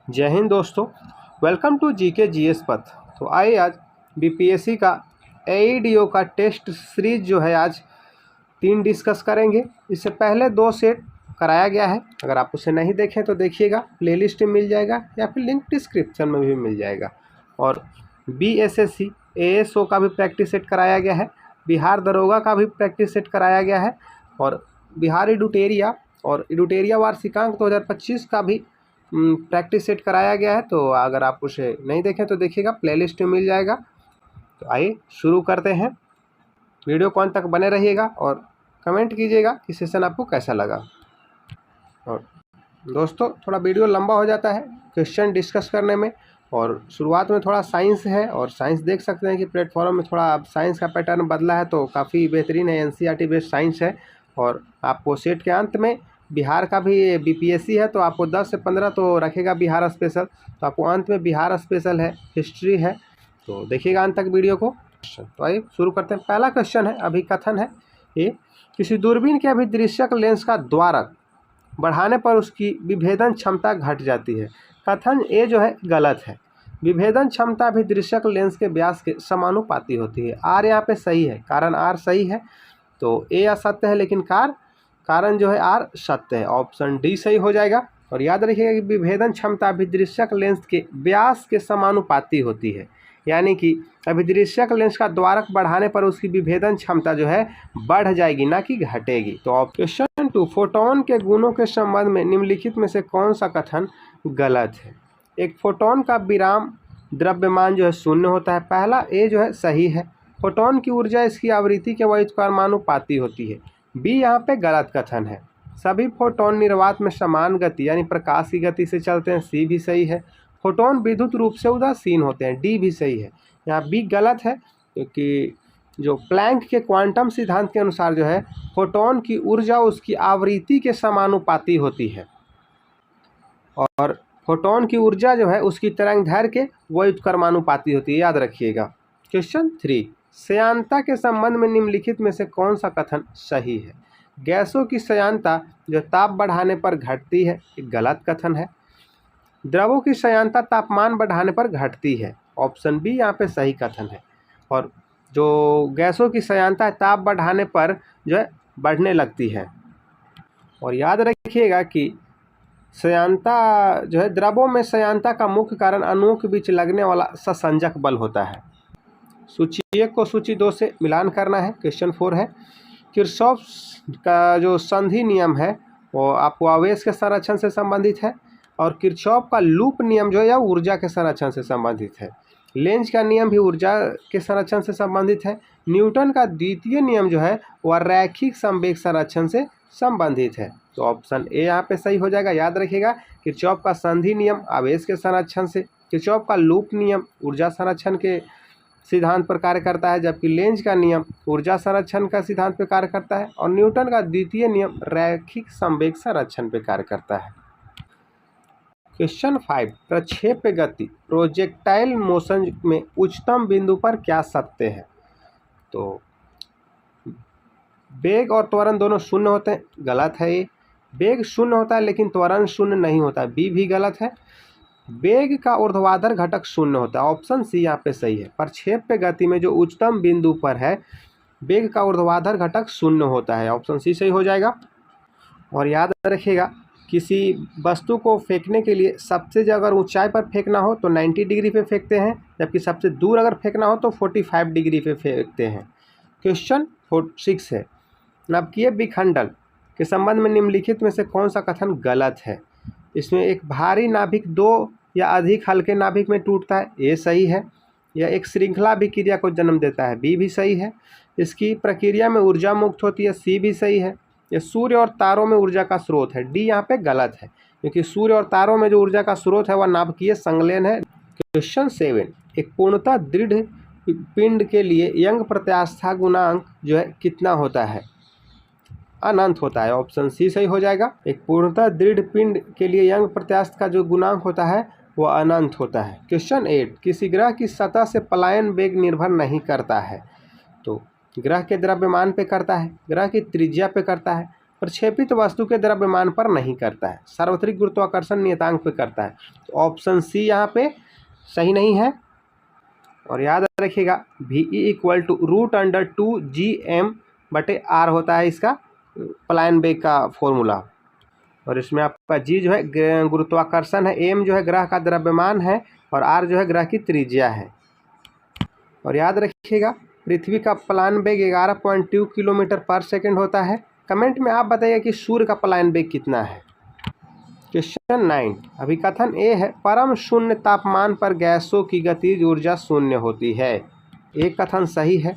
जय हिंद दोस्तों, welcome to GK GS पथ। तो आइए आज बीपीएससी का एईडीओ का टेस्ट सीरीज जो है आज 3 डिस्कस करेंगे। इससे पहले 2 सेट कराया गया है। अगर आप उसे नहीं देखें तो देखिएगा, प्लेलिस्ट में मिल जाएगा या फिर लिंक डिस्क्रिप्शन में भी मिल जाएगा। और बीएसएससी एएसओ का भी प्रैक्टिस सेट कराया गया है, बिहार दरोगा का भी प्रैक्टिस सेट कराया गया है और बिहार एडुटेरिया और एडुटेरिया वार्षिकांक 2025 का भी प्रैक्टिस सेट कराया गया है। तो अगर आप उसे नहीं देखें तो देखिएगा, प्लेलिस्ट में मिल जाएगा। तो आइए शुरू करते हैं। वीडियो को अंत तक बने रहिएगा और कमेंट कीजिएगा कि सेशन आपको कैसा लगा। और दोस्तों, थोड़ा वीडियो लंबा हो जाता है क्वेश्चन डिस्कस करने में, और शुरुआत में थोड़ा साइंस है और साइंस देख सकते हैं कि प्लेटफॉर्म में थोड़ा अब साइंस का पैटर्न बदला है, तो काफ़ी बेहतरीन है। एनसीईआरटी बेस्ड साइंस है और आपको सेट के अंत में बिहार का भी बीपीएससी है, तो आपको 10 से 15 तो रखेगा बिहार स्पेशल, तो आपको अंत में बिहार स्पेशल है, हिस्ट्री है। तो देखिएगा अंत तक वीडियो को। तो आइए शुरू करते हैं। पहला क्वेश्चन है, अभिकथन है ये, किसी दूरबीन के अभिदृश्यक लेंस का द्वारक बढ़ाने पर उसकी विभेदन क्षमता घट जाती है। कथन ए जो है गलत है। विभेदन क्षमता अभिदृश्यक लेंस के व्यास के समानुपाती होती है। आर यहाँ पे सही है, कारण आर सही है, तो ए असत्य है, लेकिन कारण जो है आर सत्य है। ऑप्शन डी सही हो जाएगा। और याद रखिएगा कि विभेदन क्षमता अभिदृश्यक लेंस के व्यास के समानुपाती होती है, यानी कि अभिदृश्यक लेंस का द्वारक बढ़ाने पर उसकी विभेदन क्षमता जो है बढ़ जाएगी, ना कि घटेगी। तो क्वेश्चन 2, फोटोन के गुणों के संबंध में निम्नलिखित में से कौन सा कथन गलत है। एक फोटोन का विराम द्रव्यमान जो है 0 होता है। पहला ए जो है सही है। फोटोन की ऊर्जा इसकी आवृत्ति के व्युत्क्रमानुपाती होती है। बी यहाँ पे गलत कथन है। सभी फोटोन निर्वात में समान गति यानी प्रकाश की गति से चलते हैं। सी भी सही है। फोटोन विद्युत रूप से उदासीन होते हैं। डी भी सही है। यहाँ बी गलत है, क्योंकि जो प्लैंक के क्वांटम सिद्धांत के अनुसार जो है फोटोन की ऊर्जा उसकी आवृत्ति के समानुपाती होती है, और फोटोन की ऊर्जा जो है उसकी तरंगदैर्घ्य के व्युत्क्रमानुपाती होती है, याद रखिएगा। क्वेश्चन 3, श्यानता के संबंध में निम्नलिखित में से कौन सा कथन सही है। गैसों की श्यानता जो ताप बढ़ाने पर घटती है, एक गलत कथन है। द्रवों की श्यानता तापमान बढ़ाने पर घटती है। ऑप्शन बी यहाँ पे सही कथन है। और जो गैसों की श्यानता ताप बढ़ाने पर जो है बढ़ने लगती है। और याद रखिएगा कि श्यानता जो है, द्रवों में श्यानता का मुख्य कारण अणुओं के बीच लगने वाला ससंजक बल होता है। सूची 1 को सूची 2 से मिलान करना है। क्वेश्चन 4 है, किरचॉफ का जो संधि नियम है वो आपको आवेश के संरक्षण से संबंधित है, और किरचॉफ का लूप नियम जो है यह ऊर्जा के संरक्षण से संबंधित है। लेंज का नियम भी ऊर्जा के संरक्षण से संबंधित है। न्यूटन का द्वितीय नियम जो है वह रैखिक संवेग संरक्षण से संबंधित है। तो ऑप्शन ए यहाँ पे सही हो जाएगा। याद रखिएगा, किरचॉफ का संधि नियम आवेश के संरक्षण से, किरचॉफ का लूप नियम ऊर्जा संरक्षण के सिद्धांत पर कार्य करता है, जबकि लेंज का नियम ऊर्जा संरक्षण का सिद्धांत पर कार्य करता है, और न्यूटन का द्वितीय नियम रैखिक संवेग संरक्षण पर कार्य करता है। क्वेश्चन 5, प्रक्षेप्य गति प्रोजेक्टाइल मोशन में उच्चतम बिंदु पर क्या सत्य है। तो वेग और त्वरण दोनों शून्य होते हैं, गलत है ये। वेग शून्य होता है लेकिन त्वरण शून्य नहीं होता, बी भी गलत है। वेग का ऊर्ध्वाधर घटक शून्य होता है, ऑप्शन सी यहाँ पे सही है। प्रक्षेप्य गति में जो उच्चतम बिंदु पर है वेग का ऊर्ध्वाधर घटक शून्य होता है, ऑप्शन सी सही हो जाएगा। और याद रखिएगा, किसी वस्तु को फेंकने के लिए सबसे अगर ऊंचाई पर फेंकना हो तो 90 डिग्री पे फेंकते हैं, जबकि सबसे दूर अगर फेंकना हो तो 45 डिग्री पे फेंकते हैं। क्वेश्चन 6 है, नाभिकीय विखंडन के संबंध में निम्नलिखित में से कौन सा कथन गलत है। इसमें एक भारी नाभिक 2 या अधिक हल्के नाभिक में टूटता है, ये सही है। यह एक श्रृंखला अभिक्रिया को जन्म देता है, बी भी सही है। इसकी प्रक्रिया में ऊर्जा मुक्त होती है, सी भी सही है। यह सूर्य और तारों में ऊर्जा का स्रोत है, डी यहाँ पे गलत है, क्योंकि सूर्य और तारों में जो ऊर्जा का स्रोत है वह नाभिकीय संलयन है। क्वेश्चन 7, एक पूर्णतः दृढ़ पिंड के लिए यंग प्रत्यास्था गुणांक जो है कितना होता है। अनंत होता है, ऑप्शन सी सही हो जाएगा। एक पूर्णतः दृढ़ पिंड के लिए यंग प्रत्यास्थ का जो गुणांक होता है वह अनंत होता है। क्वेश्चन 8, किसी ग्रह की सतह से पलायन वेग निर्भर नहीं करता है। तो ग्रह के द्रव्यमान पे करता है, ग्रह की त्रिज्या पे करता है, प्रक्षेपित वस्तु के द्रव्यमान पर नहीं करता है, सार्वत्रिक गुरुत्वाकर्षण नियतांक पे करता है। तो ऑप्शन सी यहाँ पे सही नहीं है। और याद रखिएगा VE = √2gm/r होता है इसका प्लान वेग का फॉर्मूला। और इसमें आपका जी जो है गुरुत्वाकर्षण है, m जो है ग्रह का द्रव्यमान है और r जो है ग्रह की त्रिज्या है। और याद रखिएगा पृथ्वी का प्लान वेग 11.2 किलोमीटर पर सेकंड होता है। कमेंट में आप बताइए कि सूर्य का प्लान वेग कितना है। क्वेश्चन 9 अभिकथन ए है, परम शून्य तापमान पर गैसों की गतिज ऊर्जा शून्य होती है। एक कथन सही है।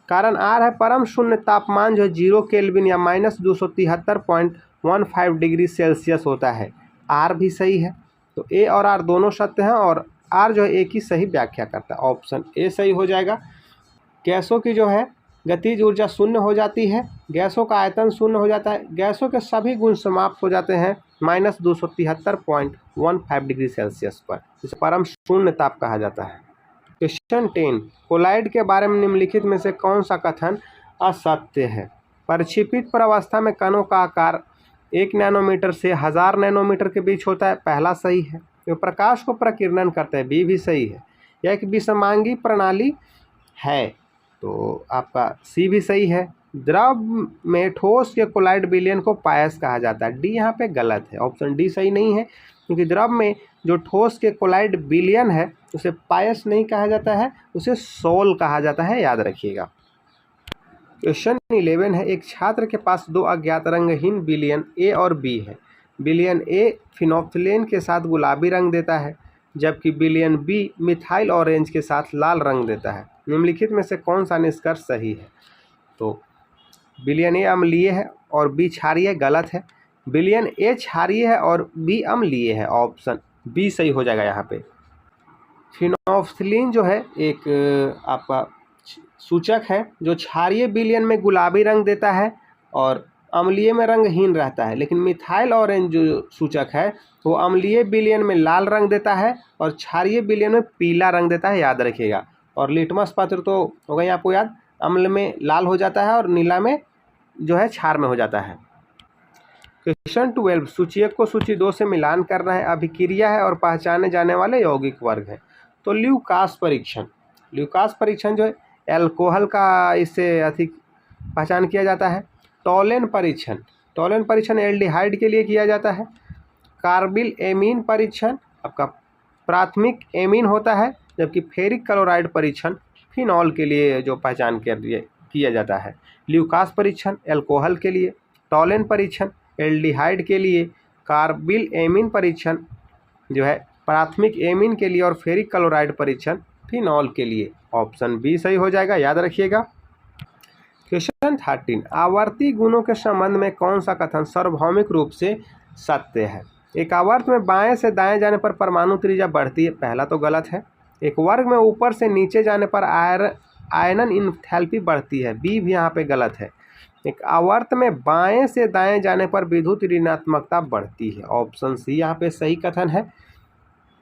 कारण आर है, परम शून्य तापमान जो 0 केल्विन या -273.15 डिग्री सेल्सियस होता है। आर भी सही है। तो ए और आर दोनों सत्य हैं और आर जो है एक ही सही व्याख्या करता है। ऑप्शन ए सही हो जाएगा। गैसों की जो है गतिज ऊर्जा शून्य हो जाती है, गैसों का आयतन शून्य हो जाता है, गैसों के सभी गुण समाप्त हो जाते हैं -273.15 डिग्री सेल्सियस पर, जिसे परम शून्य ताप कहा जाता है। क्वेश्चन 10 कोलाइड के बारे में निम्नलिखित में से कौन सा कथन असत्य है। प्रक्षेपित प्रावस्था में कणों का आकार 1 नैनोमीटर से 1000 नैनोमीटर के बीच होता है। पहला सही है। जो प्रकाश को प्रकीर्णन करते हैं, बी भी सही है। यह एक विषमांगी प्रणाली है, तो आपका सी भी सही है। द्रव में ठोस के कोलाइड विलयन को पायस कहा जाता है। डी यहाँ पे गलत है, ऑप्शन डी सही नहीं है, क्योंकि द्रव में जो ठोस के कोलाइड विलयन है उसे पायस नहीं कहा जाता है, उसे सोल कहा जाता है, याद रखिएगा। क्वेश्चन 11 है, एक छात्र के पास 2 अज्ञात रंगहीन विलयन ए और बी है। विलयन ए फिनोल्फ्थेन के साथ गुलाबी रंग देता है, जबकि विलयन बी मिथाइल ऑरेंज के साथ लाल रंग देता है। निम्नलिखित में से कौन सा निष्कर्ष सही है। तो विलयन ए अम्लीय है और बी क्षारीय, गलत है। विलयन ए क्षारीय है और बी अम्लीय है, ऑप्शन बी सही हो जाएगा यहाँ पे। फिनोल्फ्थेन जो है एक आपका सूचक है जो क्षारीय विलयन में गुलाबी रंग देता है और अम्लीय में रंगहीन रहता है, लेकिन मिथाइल ऑरेंज जो सूचक है वो अम्लीय विलयन में लाल रंग देता है और क्षारीय विलयन में पीला रंग देता है, याद रखिएगा। और लिटमस पत्र तो हो गई आपको याद, अम्ल में लाल हो जाता है और नीला में जो है क्षार में हो जाता है। क्वेश्चन 12 सूचीक को सूची 2 से मिलान करना है। अभिक्रिया है और पहचाने जाने वाले यौगिक वर्ग है। तो ल्यूकास परीक्षण जो है एल्कोहल का इससे अधिक पहचान किया जाता है। टोलेन परीक्षण एल्डिहाइड के लिए किया जाता है। कार्बिल एमीन परीक्षण आपका प्राथमिक एमीन होता है, जबकि फेरिक क्लोराइड परीक्षण फिनॉल के लिए जो पहचान किया जाता है। ल्यूकास परीक्षण एल्कोहल के लिए, टोलेन परीक्षण एल्डिहाइड के लिए, कार्बिल एमीन परीक्षण जो है प्राथमिक एमीन के लिए और फेरिक क्लोराइड परीक्षण फिनॉल के लिए। ऑप्शन बी सही हो जाएगा, याद रखिएगा। क्वेश्चन 13 आवर्ती गुणों के संबंध में कौन सा कथन सार्वभौमिक रूप से सत्य है। एक आवर्त में बाएं से दाएं जाने पर परमाणु त्रिज्या बढ़ती है, पहला तो गलत है। एक वर्ग में ऊपर से नीचे जाने पर आयनन इंथैल्पी बढ़ती है, बी भी यहाँ पे गलत है। एक आवर्त में बाएं से दाएं जाने पर विद्युत ऋणात्मकता बढ़ती है, ऑप्शन सी यहाँ पे सही कथन है।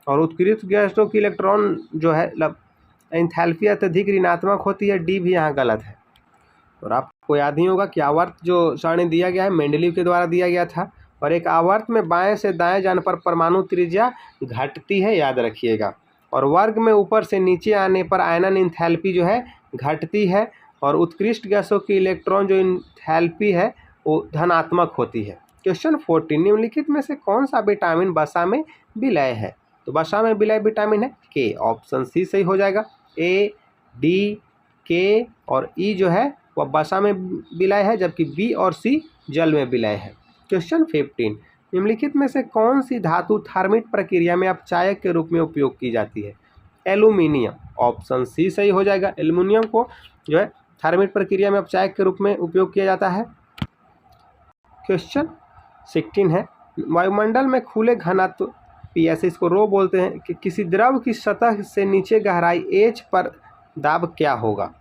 और उत्कृष्ट गैसों की इलेक्ट्रॉन जो है एंथैल्पी अत्यधिक ऋणात्मक होती है, डी भी यहाँ गलत है। और आपको याद ही होगा कि आवर्त जो सारणी दिया गया है मेंडलीव के द्वारा दिया गया था, और एक आवर्त में बाएं से दाएं जाने पर परमाणु त्रिज्या घटती है, याद रखिएगा। और वर्ग में ऊपर से नीचे आने पर आयनन इंथैल्पी जो है घटती है, और उत्कृष्ट गैसों की इलेक्ट्रॉन जो इंथैल्पी है वो धनात्मक होती है। क्वेश्चन 14 निम्नलिखित में से कौन सा विटामिन वसा में विलय है। तो वसा में विलय विटामिन है के, ऑप्शन सी सही हो जाएगा। ए, डी, के और ई जो है वह वसा में विलय है, जबकि बी और सी जल में विलय है। क्वेश्चन 15 निम्नलिखित में से कौन सी धातु थर्मिट प्रक्रिया में अपचायक के रूप में उपयोग की जाती है। एल्यूमिनियम, ऑप्शन सी सही हो जाएगा। एल्यूमिनियम को जो है थर्मिट प्रक्रिया में अपचायक के रूप में उपयोग किया जाता है। क्वेश्चन 16 है वायुमंडल में खुले घनत्व पीएस, इसको रो बोलते हैं, कि किसी द्रव की सतह से नीचे गहराई एच पर दाब क्या होगा।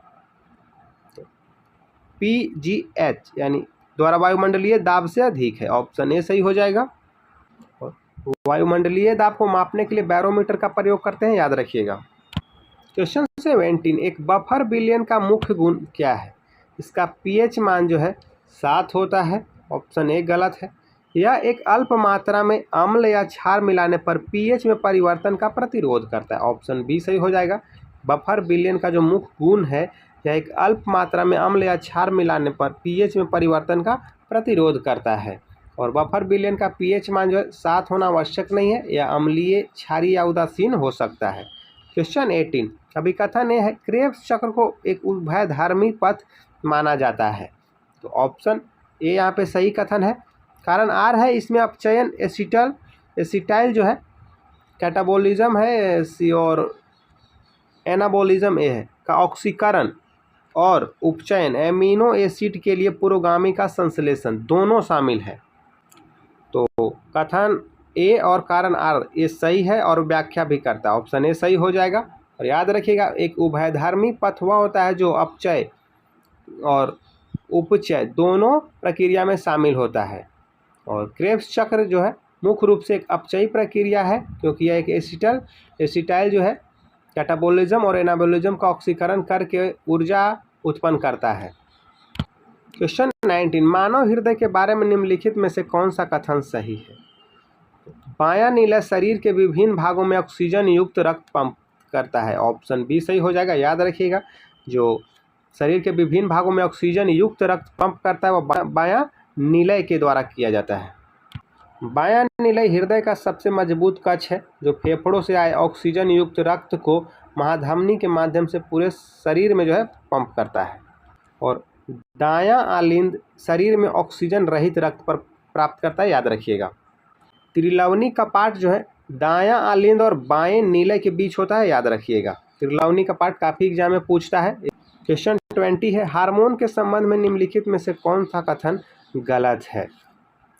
PGH यानी द्वारा वायुमंडलीय दाब से अधिक है, ऑप्शन ए सही हो जाएगा। और वायुमंडलीय दाब को मापने के लिए बैरोमीटर का प्रयोग करते हैं, याद रखिएगा। क्वेश्चन 17 एक बफर विलयन का मुख्य गुण क्या है। इसका pH मान जो है 7 होता है, ऑप्शन ए गलत है। यह एक अल्प मात्रा में अम्ल या क्षार मिलाने पर पीएच में परिवर्तन का प्रतिरोध करता है। ऑप्शन बी सही हो जाएगा। बफर विलयन का जो मुख्य गुण है, यह एक अल्प मात्रा में अम्ल या क्षार मिलाने पर पीएच में परिवर्तन का प्रतिरोध करता है। और बफर विलयन का पीएच मान जो है 7 होना आवश्यक नहीं है, या अम्लीय, क्षारीय या उदासीन हो सकता है। क्वेश्चन 18, अभिकथन ए है, क्रेब्स चक्र को एक उभयधर्मी पथ माना जाता है। तो ऑप्शन ए यहाँ पे सही कथन है। कारण आर है, इसमें अपचयन एसिटाइल जो है कैटाबोलिज्म है सी, और एनाबोलिज्म ए है का ऑक्सीकरण और उपचयन एमिनो एसिड के लिए पुरोगामी का संश्लेषण दोनों शामिल है। तो कथन ए और कारण आर ये सही है और व्याख्या भी करता है। ऑप्शन ए सही हो जाएगा। और याद रखिएगा, एक उभयधर्मी पथ वह होता है जो अपचय और उपचय दोनों प्रक्रिया में शामिल होता है। और क्रेब्स चक्र जो है मुख्य रूप से एक अपचयी प्रक्रिया है, क्योंकि यह एक एसिटाइल जो है कैटाबोलिज्म और एनाबोलिज्म का ऑक्सीकरण करके ऊर्जा उत्पन्न करता है। क्वेश्चन 19, मानव हृदय के बारे में निम्नलिखित में से कौन सा कथन सही है? बायां नीला शरीर के विभिन्न भागों में ऑक्सीजन युक्त रक्त पंप करता है। ऑप्शन बी सही हो जाएगा। याद रखिएगा, जो शरीर के विभिन्न भागों में ऑक्सीजन युक्त रक्त पंप करता है वह बायां नीलय के द्वारा किया जाता है। बायां नीलय हृदय का सबसे मजबूत कक्ष है, जो फेफड़ों से आए ऑक्सीजन युक्त रक्त को महाधमनी के माध्यम से पूरे शरीर में जो है पंप करता है। और दायां आलिंद शरीर में ऑक्सीजन रहित रक्त पर प्राप्त करता है। याद रखिएगा, त्रिलवनी कपाट जो है दायां आलिंद और बाएं नीलय के बीच होता है। याद रखिएगा, त्रिलवनी कपाट काफ़ी एग्जाम में पूछता है। क्वेश्चन 20 है, हार्मोन के संबंध में निम्नलिखित में से कौन सा कथन गलत है?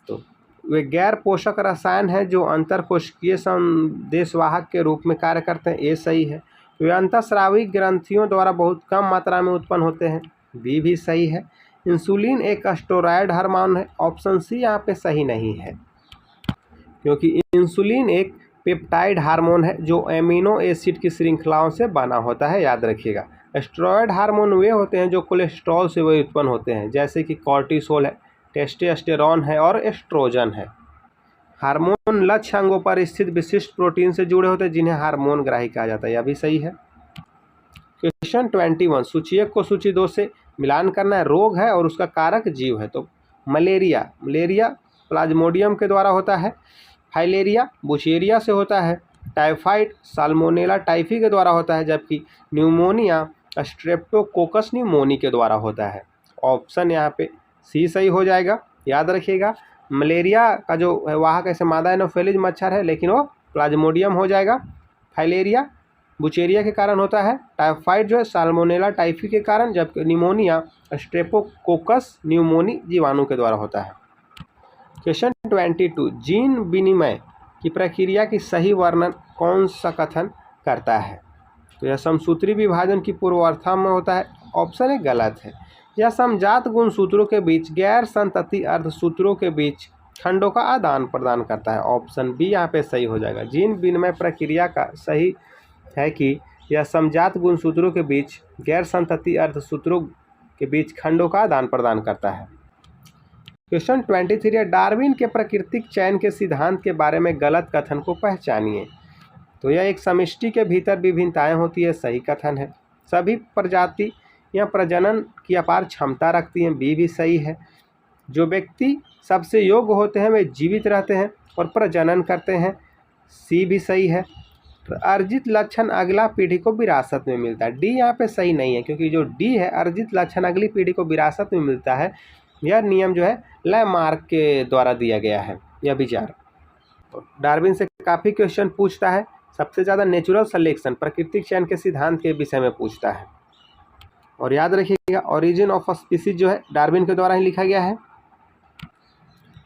तो वे गैर पोषक रसायन हैं जो अंतरकोशिकीय संदेशवाहक के रूप में कार्य करते हैं। ए सही है। वे अंतःस्रावी ग्रंथियों द्वारा बहुत कम मात्रा में उत्पन्न होते हैं। बी भी सही है। इंसुलिन एक स्टेरॉयड हार्मोन है। ऑप्शन सी यहाँ पे सही नहीं है, क्योंकि इंसुलिन एक पेप्टाइड हार्मोन है जो एमिनो एसिड की श्रृंखलाओं से बना होता है। याद रखिएगा, स्टेरॉयड हार्मोन वे होते हैं जो कोलेस्ट्रॉल से वे उत्पन्न होते हैं, जैसे कि कॉर्टिसोल है, टेस्टोस्टेरोन है और एस्ट्रोजन है। हार्मोन लक्ष्य अंगों पर स्थित विशिष्ट प्रोटीन से जुड़े होते हैं जिन्हें हार्मोन ग्राही कहा जाता है। यह भी सही है। क्वेश्चन 21, सूची 1 को सूची 2 से मिलान करना है। रोग है और उसका कारक जीव है। तो मलेरिया प्लाज्मोडियम के द्वारा होता है। फाइलेरिया बुचेरिया से होता है। टाइफाइड साल्मोनेला टाइफी के द्वारा होता है, जबकि न्यूमोनिया स्ट्रेप्टोकोकस न्यूमोनी के द्वारा होता है। ऑप्शन यहाँ पे सी सही हो जाएगा। याद रखिएगा, मलेरिया का जो वाहक ऐसे मादा एनोफिलीज मच्छर है, लेकिन वो प्लाज्मोडियम हो जाएगा। फाइलेरिया बुचेरिया के कारण होता है। टाइफाइड जो है साल्मोनेला टाइफी के कारण, जबकि निमोनिया स्ट्रेप्टोकोकस न्यूमोनी जीवाणु के द्वारा होता है। क्वेश्चन 22, जीन विनिमय की प्रक्रिया की सही वर्णन कौन सा कथन करता है? तो यह समसूत्री विभाजन की पूर्वावस्था में होता है। ऑप्शन ए गलत है। यह समजात गुणसूत्रों के बीच गैर संतति अर्धसूत्रों के बीच खंडों का आदान प्रदान करता है। ऑप्शन बी यहाँ पे सही हो जाएगा। जीन विनिमय प्रक्रिया का सही है कि यह समजात गुणसूत्रों के बीच गैर संतति अर्धसूत्रों के बीच खंडों का आदान प्रदान करता है। क्वेश्चन 23 है, डार्विन के प्राकृतिक चयन के सिद्धांत के बारे में गलत कथन को पहचानिए। तो यह एक समष्टि के भीतर विभिन्नताएं होती है। सही कथन है। सभी प्रजाति या प्रजनन की अपार क्षमता रखती हैं। बी भी सही है। जो व्यक्ति सबसे योग्य होते हैं वे जीवित रहते हैं और प्रजनन करते हैं। सी भी सही है। तो अर्जित लक्षण अगला पीढ़ी को विरासत में मिलता है। डी यहाँ पे सही नहीं है, क्योंकि जो डी है अर्जित लक्षण अगली पीढ़ी को विरासत में मिलता है, यह नियम जो है लैमार्क के द्वारा दिया गया है यह विचार। तो डार्विन से काफ़ी क्वेश्चन पूछता है। सबसे ज़्यादा नेचुरल सिलेक्शन प्राकृतिक चयन के सिद्धांत के विषय में पूछता है। और याद रखिएगा, ओरिजिन ऑफ स्पीसीज जो है डार्विन के द्वारा ही लिखा गया है।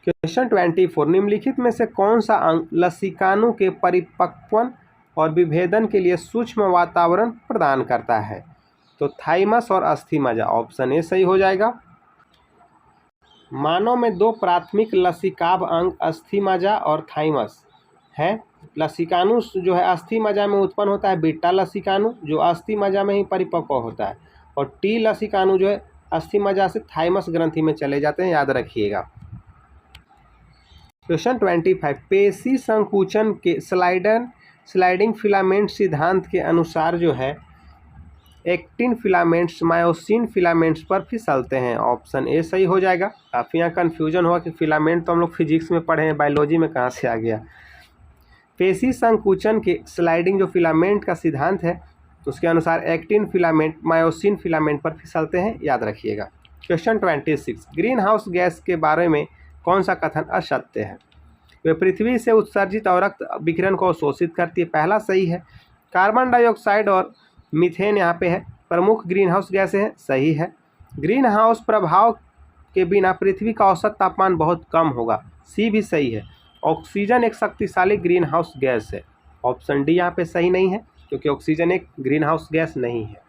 क्वेश्चन 24, निम्नलिखित में से कौन सा अंग लसिकानु के परिपक्वन और विभेदन के लिए सूक्ष्म वातावरण प्रदान करता है? तो थाइमस और अस्थिमज्जा। ऑप्शन ए सही हो जाएगा। मानव में 2 प्राथमिक लसिकाभ अंग अस्थिमज्जा और थाइमस हैं। लसिकानु जो है अस्थिमज्जा में उत्पन्न होता है, बीटा लसिकानु जो अस्थिमज्जा में ही परिपक्व होता है, और टी लसिकानु जो है अस्थिमज्जा से थाइमस ग्रंथि में चले जाते हैं। याद रखिएगा। क्वेश्चन 25, पेशी संकुचन के स्लाइडिंग फिलामेंट सिद्धांत के अनुसार जो है एक्टिन फिलामेंट्स मायोसिन फिलामेंट्स पर फिसलते हैं। ऑप्शन ए सही हो जाएगा। काफ़ी यहाँ कन्फ्यूजन हुआ कि फिलामेंट तो हम लोग फिजिक्स में पढ़े हैं, बायोलॉजी में कहाँ से आ गया। पेशी संकुचन के स्लाइडिंग जो फिलामेंट का सिद्धांत है उसके अनुसार एक्टिन फिलामेंट मायोसिन फिलामेंट पर फिसलते हैं, याद रखिएगा। क्वेश्चन 26, ग्रीन हाउस गैस के बारे में कौन सा कथन असत्य है? वे पृथ्वी से उत्सर्जित और रक्त विकिरण को अवशोषित करती है, पहला सही है। कार्बन डाइऑक्साइड और मीथेन यहाँ पे है प्रमुख ग्रीन हाउस गैसें हैं, सही है। ग्रीन हाउस प्रभाव के बिना पृथ्वी का औसत तापमान बहुत कम होगा, सी भी सही है। ऑक्सीजन एक शक्तिशाली ग्रीन हाउस गैस है, ऑप्शन डी यहाँ पे सही नहीं है क्योंकि ऑक्सीजन एक ग्रीन हाउस गैस नहीं है।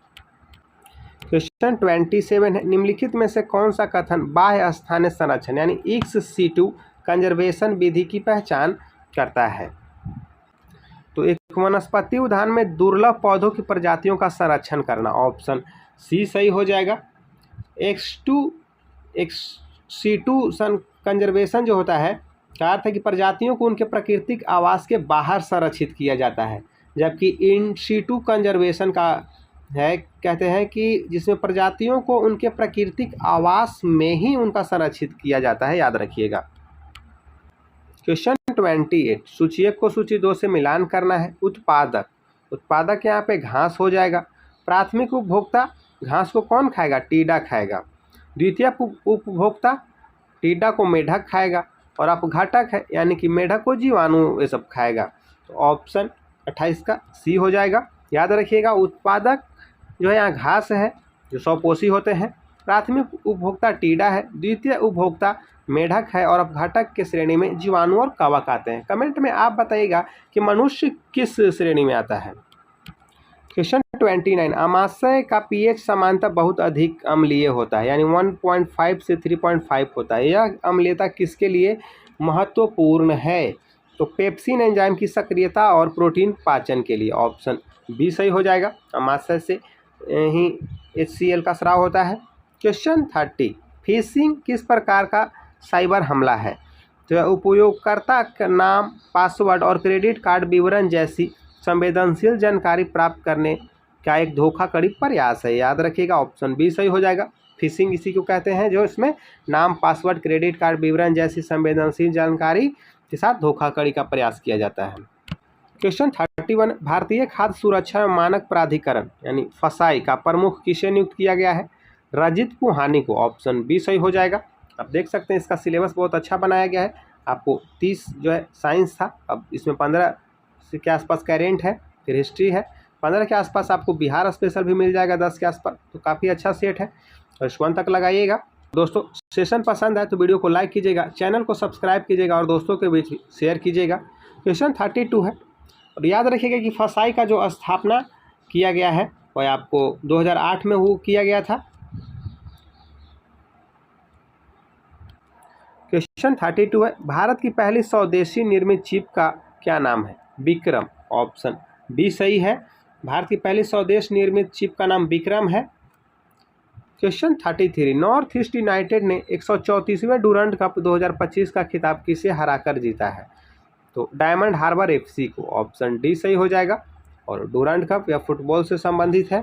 क्वेश्चन 27 है, निम्नलिखित में से कौन सा कथन बाह्य स्थानीय संरक्षण यानी एक्स सीटू कंजर्वेशन विधि की पहचान करता है? तो एक वनस्पति उद्यान में दुर्लभ पौधों की प्रजातियों का संरक्षण करना, ऑप्शन सी सही हो जाएगा। एक्स-सी2 कंजर्वेशन जो होता है का अर्थ है कि प्रजातियों को उनके प्राकृतिक आवास के बाहर संरक्षित किया जाता है, जबकि इन सीटू कंजर्वेशन का है कहते हैं कि जिसमें प्रजातियों को उनके प्राकृतिक आवास में ही उनका संरक्षित किया जाता है, याद रखिएगा। क्वेश्चन 28, सूची 1 को सूची 2 से मिलान करना है। उत्पादक यहाँ पे घास हो जाएगा। प्राथमिक उपभोक्ता घास को कौन खाएगा? टीडा खाएगा। द्वितीय उपभोक्ता टीडा को मेढक खाएगा और अपघटक है यानी कि मेढक को जीवाणु ये सब खाएगा। तो ऑप्शन 28 का सी हो जाएगा, याद रखिएगा। उत्पादक जो है यहाँ घास है जो स्वपोषी होते हैं। प्राथमिक उपभोक्ता टीडा है, द्वितीय उपभोक्ता मेढक है और अपघटक के श्रेणी में जीवाणु और कवक आते हैं। कमेंट में आप बताइएगा कि मनुष्य किस श्रेणी में आता है। क्वेश्चन 29, अमाशय का पीएच सामान्यतः बहुत अधिक अम्लीय होता है यानी 1.5 से 3.5 होता है। यह अम्लीयता किसके लिए महत्वपूर्ण है? तो पेप्सिन एंजाइम की सक्रियता और प्रोटीन पाचन के लिए, ऑप्शन बी सही हो जाएगा। अमाशय से ही HCl का स्राव होता है। क्वेश्चन 30, फिशिंग किस प्रकार का साइबर हमला है? तो उपयोगकर्ता का नाम, पासवर्ड और क्रेडिट कार्ड विवरण जैसी संवेदनशील जानकारी प्राप्त करने का एक धोखाधड़ी प्रयास है, याद रखिएगा। ऑप्शन बी सही हो जाएगा। फिशिंग इसी को कहते हैं जो इसमें नाम, पासवर्ड, क्रेडिट कार्ड विवरण जैसी संवेदनशील जानकारी के साथ धोखाधड़ी का प्रयास किया जाता है। क्वेश्चन 31, भारतीय खाद्य सुरक्षा एवं मानक प्राधिकरण यानी फसाई का प्रमुख किसे नियुक्त किया गया है? रजित पुहानी को, ऑप्शन बी सही हो जाएगा। आप देख सकते हैं इसका सिलेबस बहुत अच्छा बनाया गया है। आपको 30 जो है साइंस था, अब इसमें 15 के आसपास करेंट है, फिर हिस्ट्री है, 15 के आसपास आपको बिहार स्पेशल भी मिल जाएगा 10 के आसपास। तो काफ़ी अच्छा सेट है और इस 1 तक लगाइएगा। दोस्तों सेशन पसंद है तो वीडियो को लाइक कीजिएगा, चैनल को सब्सक्राइब कीजिएगा और दोस्तों के बीच शेयर कीजिएगा। क्वेश्चन 32 है और याद रखिएगा कि फसाई का जो स्थापना किया गया है वह आपको 2008 में वो किया गया था। क्वेश्चन 32 है, भारत की पहली स्वदेशी निर्मित चिप का क्या नाम है? विक्रम, ऑप्शन बी सही है। भारत की पहली स्वदेश निर्मित चिप का नाम विक्रम है। क्वेश्चन 33, नॉर्थ ईस्ट यूनाइटेड ने 134वें डूरंड कप 2025 का खिताब किसे हराकर जीता है? तो डायमंड हार्बर FC को, ऑप्शन डी सही हो जाएगा। और डूरंड कप यह फुटबॉल से संबंधित है।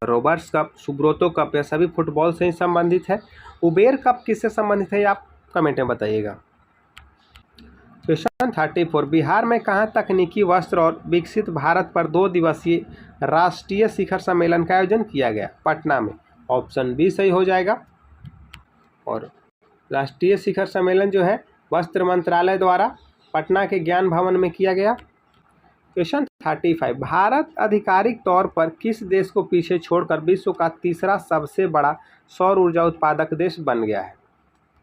रॉबर्ट्स कप, सुब्रोतो कप यह सभी फुटबॉल से ही संबंधित है। उबेर कप किससे संबंधित है आप कमेंट में बताइएगा। क्वेश्चन 34, बिहार में कहाँ तकनीकी वस्त्र और विकसित भारत पर 2 दिवसीय राष्ट्रीय शिखर सम्मेलन का आयोजन किया गया? पटना में, ऑप्शन बी सही हो जाएगा। और राष्ट्रीय शिखर सम्मेलन जो है वस्त्र मंत्रालय द्वारा पटना के ज्ञान भवन में किया गया। क्वेश्चन 35, भारत आधिकारिक तौर पर किस देश को पीछे छोड़कर विश्व का तीसरा सबसे बड़ा सौर ऊर्जा उत्पादक देश बन गया है?